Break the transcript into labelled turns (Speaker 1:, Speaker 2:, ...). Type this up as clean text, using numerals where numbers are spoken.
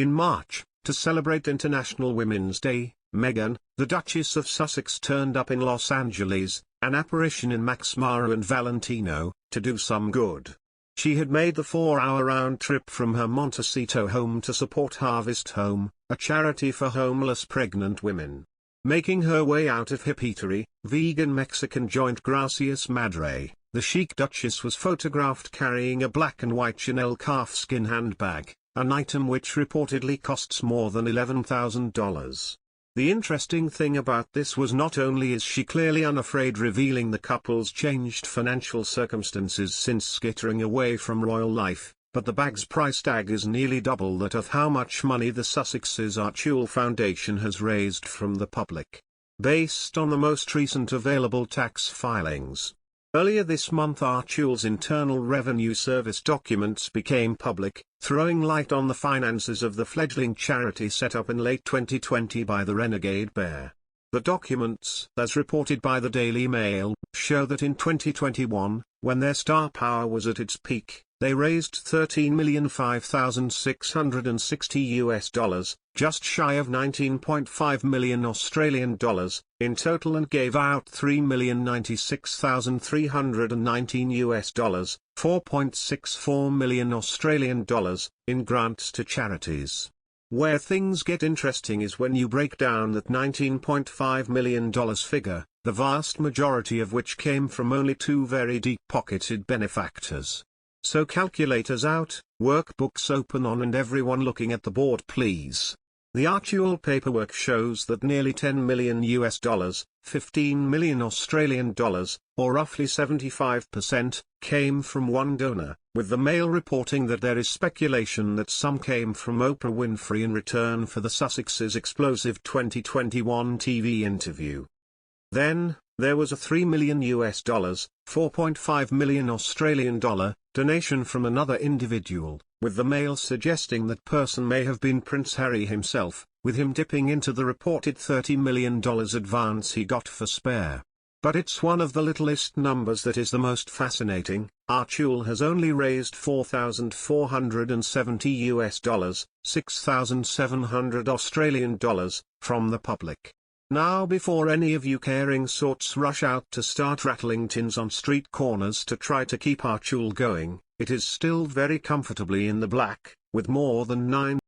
Speaker 1: In March, to celebrate International Women's Day, Meghan, the Duchess of Sussex, turned up in Los Angeles, an apparition in Max Mara and Valentino, to do some good. She had made the 4-hour round trip from her Montecito home to support Harvest Home, a charity for homeless pregnant women. Making her way out of hippietery, vegan Mexican joint Gracias Madre, the chic Duchess was photographed carrying a black and white Chanel calfskin handbag, an item which reportedly costs more than $11,000. The interesting thing about this was not only is she clearly unafraid revealing the couple's changed financial circumstances since skittering away from royal life, but the bag's price tag is nearly double that of how much money the Sussexes Archewell Foundation has raised from the public. Based on the most recent available tax filings. Earlier this month, Archewell's Internal Revenue Service documents became public, throwing light on the finances of the fledgling charity set up in late 2020 by the Renegade Bear. The documents, as reported by the Daily Mail, show that in 2021, when their star power was at its peak, they raised $13,005,660, just shy of 19.5 million Australian dollars, in total, and gave out $3,096,319, $4.64 million Australian dollars, in grants to charities. Where things get interesting is when you break down that $19.5 million figure, the vast majority of which came from only two very deep-pocketed benefactors. So calculators out, workbooks open on, and everyone looking at the board please. The Archewell paperwork shows that nearly $10 million, 15 million Australian dollars, or roughly 75%, came from one donor, with the Mail reporting that there is speculation that some came from Oprah Winfrey in return for the Sussexes' explosive 2021 TV interview. Then, there was a $3 million, 4.5 million Australian dollar, donation from another individual, with the Mail suggesting that person may have been Prince Harry himself, with him dipping into the reported $30 million advance he got for Spare. But it's one of the littlest numbers that is the most fascinating. Archewell has only raised $4,470, 6,700 Australian dollars, from the public. Now, before any of you caring sorts rush out to start rattling tins on street corners to try to keep Archewell going, it is still very comfortably in the black, with more than $9